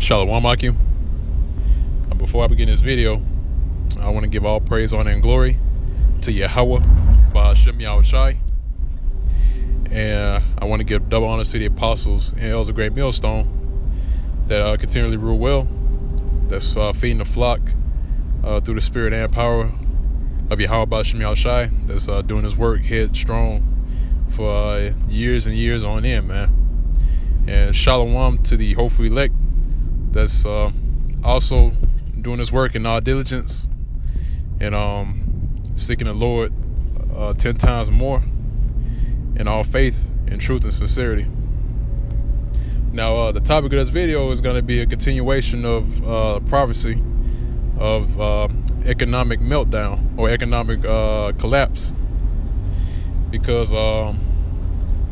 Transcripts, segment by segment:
Shalom, Akim. Before I begin this video, I want to give all praise, honor, and glory to Yahweh, Ba'ashem Yahushai. And I want to give double honors to the apostles and elders of Great Millstone that continually rule well, that's feeding the flock through the spirit and power of Yahweh, Ba'ashem Yahushai, that's doing his work headstrong for years and years on end, man. And shalom to the hopeful elect that's also doing his work in all diligence and seeking the Lord 10 times more in all faith and truth and sincerity. Now, the topic of this video is going to be a continuation of prophecy of economic meltdown or economic collapse, because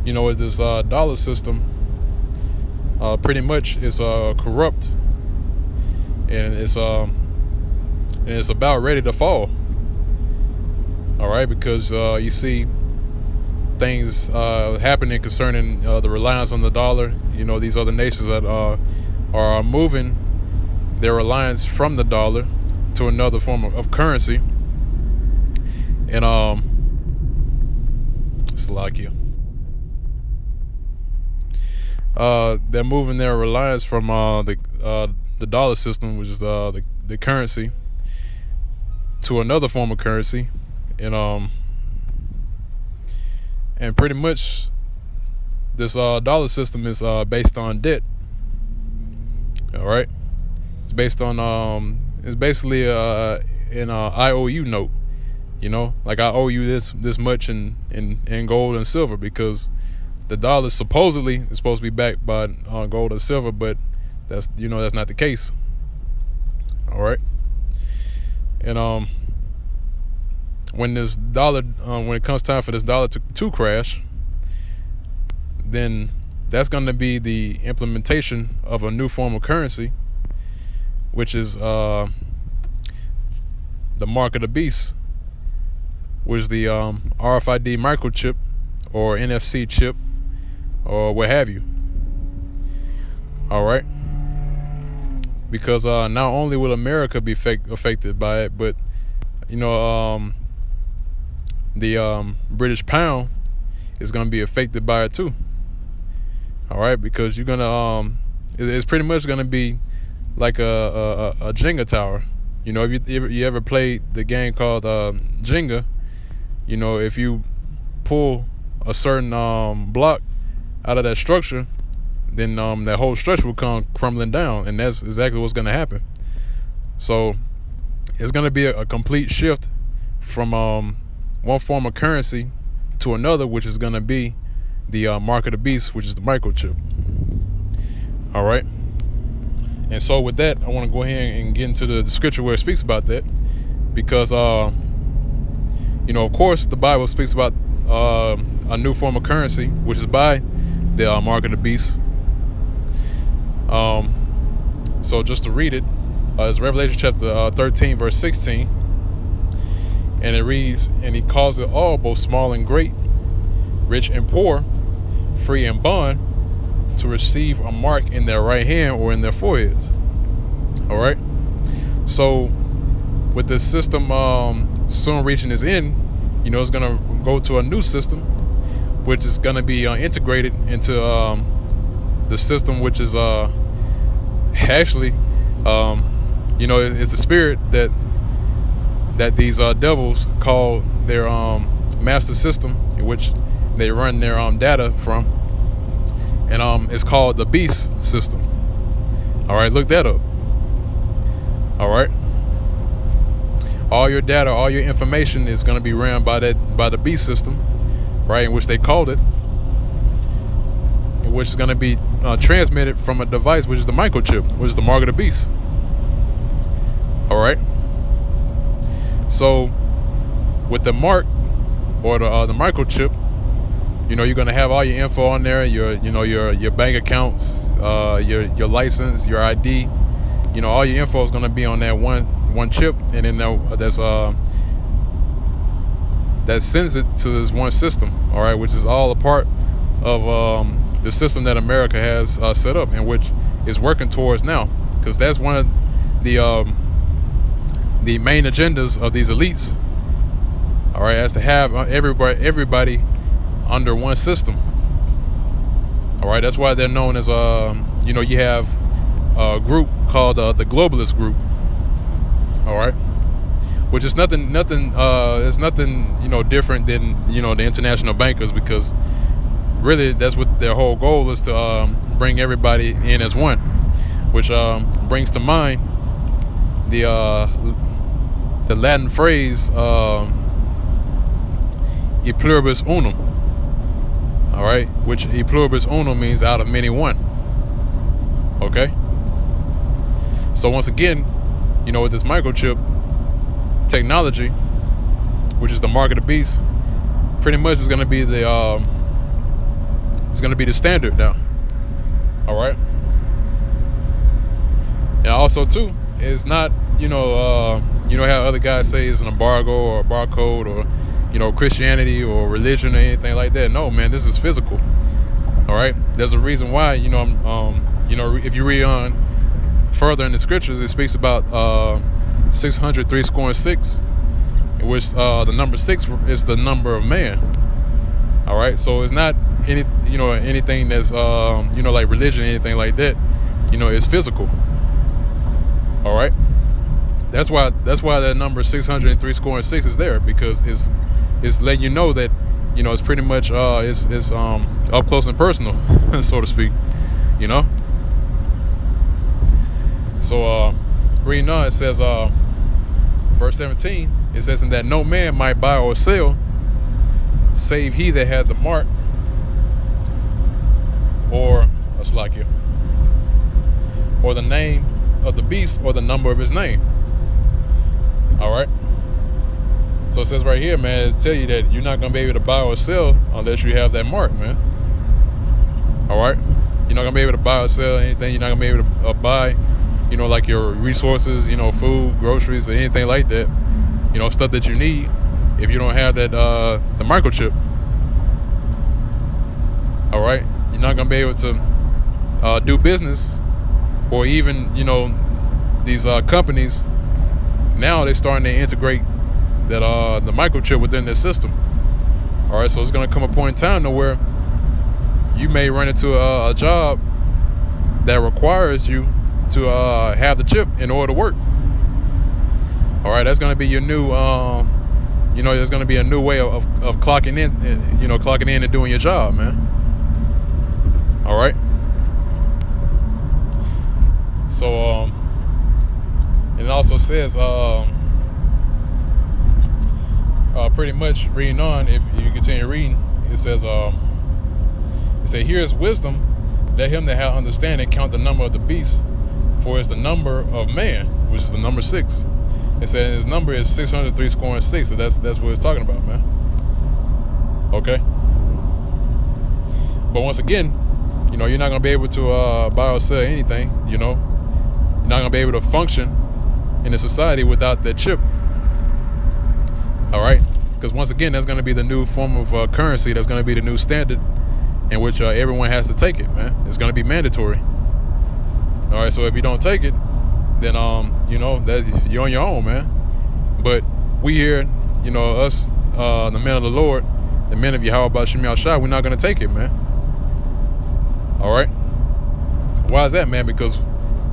with this dollar system pretty much is corrupt, and it's about ready to fall. All right, because you see things happening concerning the reliance on the dollar. These other nations that are moving their reliance from the dollar to another form of currency, and Slovakia. They're moving their reliance from the dollar system, which is the currency, to another form of currency, and pretty much this dollar system is based on debt. All right, it's based on it's basically an IOU note. Like I owe you this much in gold and silver, because the dollar supposedly is supposed to be backed by gold and silver, but that's not the case. All right, and when this dollar, when it comes time for this dollar to crash, then that's going to be the implementation of a new form of currency, which is the mark of the beast, which is the RFID microchip or NFC chip, or what have you. All right, because not only will America be affected by it, but the British pound is going to be affected by it too. All right, because you're gonna it's pretty much going to be like a Jenga tower. If you ever played the game called Jenga, if you pull a certain block out of that structure, then that whole structure will come crumbling down, and that's exactly what's going to happen. So it's going to be a complete shift from one form of currency to another, which is going to be the mark of the beast, which is the microchip. All right, and so with that, I want to go ahead and get into the scripture where it speaks about that, because of course the Bible speaks about a new form of currency, which is by the mark of the beast. So just to read it, it's Revelation chapter 13 verse 16, and it reads, "And he calls it all, both small and great, rich and poor, free and bond, to receive a mark in their right hand or in their foreheads." All right, so with this system soon reaching its end, it's going to go to a new system, which is going to be integrated into the system, which is actually it's the spirit that these devils call their master system, in which they run their data from, and it's called the beast system. All right, look that up. All right, all your data, all your information is going to be ran by the beast system, right, in which they called it, which is going to be transmitted from a device, which is the microchip, which is the mark of the beast. All right, so with the mark or the microchip, you're going to have all your info on there, your bank accounts, your license, your ID, all your info is going to be on that one chip, and then that sends it to this one system. All right, which is all a part of the system that America has set up, in which is working towards now, because that's one of the main agendas of these elites. All right, as to have everybody under one system. All right, that's why they're known as you have a group called the globalist group. All right, which is nothing it's nothing different than the international bankers, because really that's what their whole goal is, to bring everybody in as one, which brings to mind the Latin phrase e pluribus unum. All right, which e pluribus unum means out of many one. Okay, so once again, with this microchip technology, which is the mark of the beast, pretty much is going to be the standard now. All right, and also too, it's not how other guys say it's an embargo or a barcode or Christianity or religion or anything like that. No, man, this is physical. All right, there's a reason why. If you read on further in the scriptures, it speaks about 603 in which the number 6 is the number of man. All right, so it's not anything that's like religion or anything like that. It's physical. All right, that's why that number 603 is there, because it's letting you know that it's pretty much it's up close and personal, so to speak. So reading on, it says verse 17, it says, "And that no man might buy or sell save he that had the mark or a slakia, or the name of the beast, or the number of his name." All right, so it says right here, man, it tell you that you're not gonna be able to buy or sell unless you have that mark, man. All right, you're not gonna be able to buy or sell anything. You're not gonna be able to buy like your resources, food, groceries, or anything like that, stuff that you need, if you don't have that the microchip. All right, you're not gonna be able to do business, or even these companies now, they're starting to integrate that the microchip within their system. All right, so it's gonna come a point in time to where you may run into a job that requires you to have the chip in order to work. All right, that's gonna be your new there's gonna be a new way of clocking in, clocking in and doing your job, man. All right, so it also says pretty much reading on, if you continue reading, it says "Here is wisdom, let him that hath understanding count the number of the beast, for it's the number of man, which is the number 6." It said his number is 603 so that's what it's talking about, man. Okay, but once again, you're not gonna be able to buy or sell anything. You're not gonna be able to function in a society without that chip. All right, because once again, that's going to be the new form of currency. That's going to be the new standard in which everyone has to take it, man. It's going to be mandatory. All right, so if you don't take it, then that's, you're on your own, man. But we here, us, the men of the Lord, the men of Yahweh Shem Yahshua, we're not going to take it, man. All right, why is that, man? Because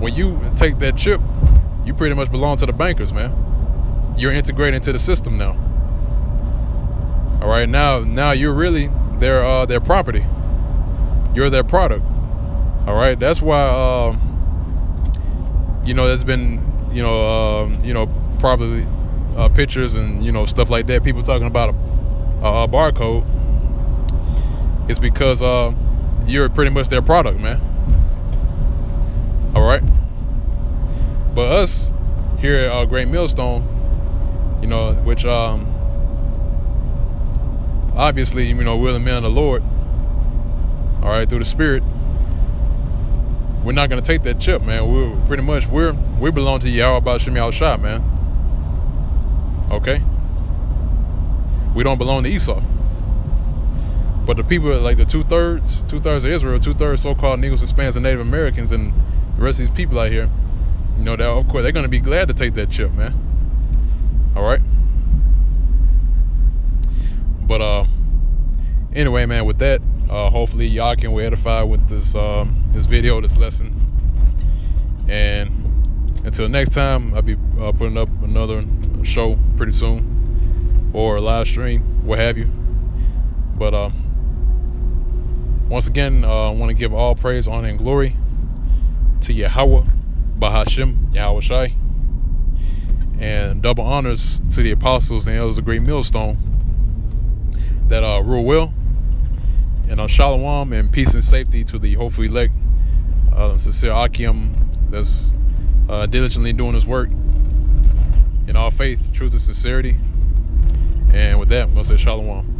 when you take that chip, you pretty much belong to the bankers, man. You're integrated into the system now. All right, now you're really their property. You're their product. All right, that's why there's been probably pictures and stuff like that. People talking about a barcode. It's because you're pretty much their product, man. All right. But us here at Great Millstone, which obviously, we're the men of the Lord. All right, through the Spirit, we're not gonna take that chip, man. We're pretty much we belong to Yahweh Shem Yahshua, man. Okay, we don't belong to Esau. But the people, like the two-thirds of Israel, two-thirds so-called Negroes, Hispanics, and Native Americans, and the rest of these people out here, you know, that of course they're gonna be glad to take that chip, man. All right. But anyway, man, with that, hopefully y'all can be edified with this this video, this lesson. And until next time, I'll be putting up another show pretty soon, or a live stream, what have you. But once again, I want to give all praise, honor, and glory to Yahweh, Bahashim, Yahweh Shai, and double honors to the apostles and elders of Great Millstone that rule well. And shalom and peace and safety to the hopefully elect, sincere Akim that's diligently doing his work in all faith, truth, and sincerity. And with that, I'm going to say shalom.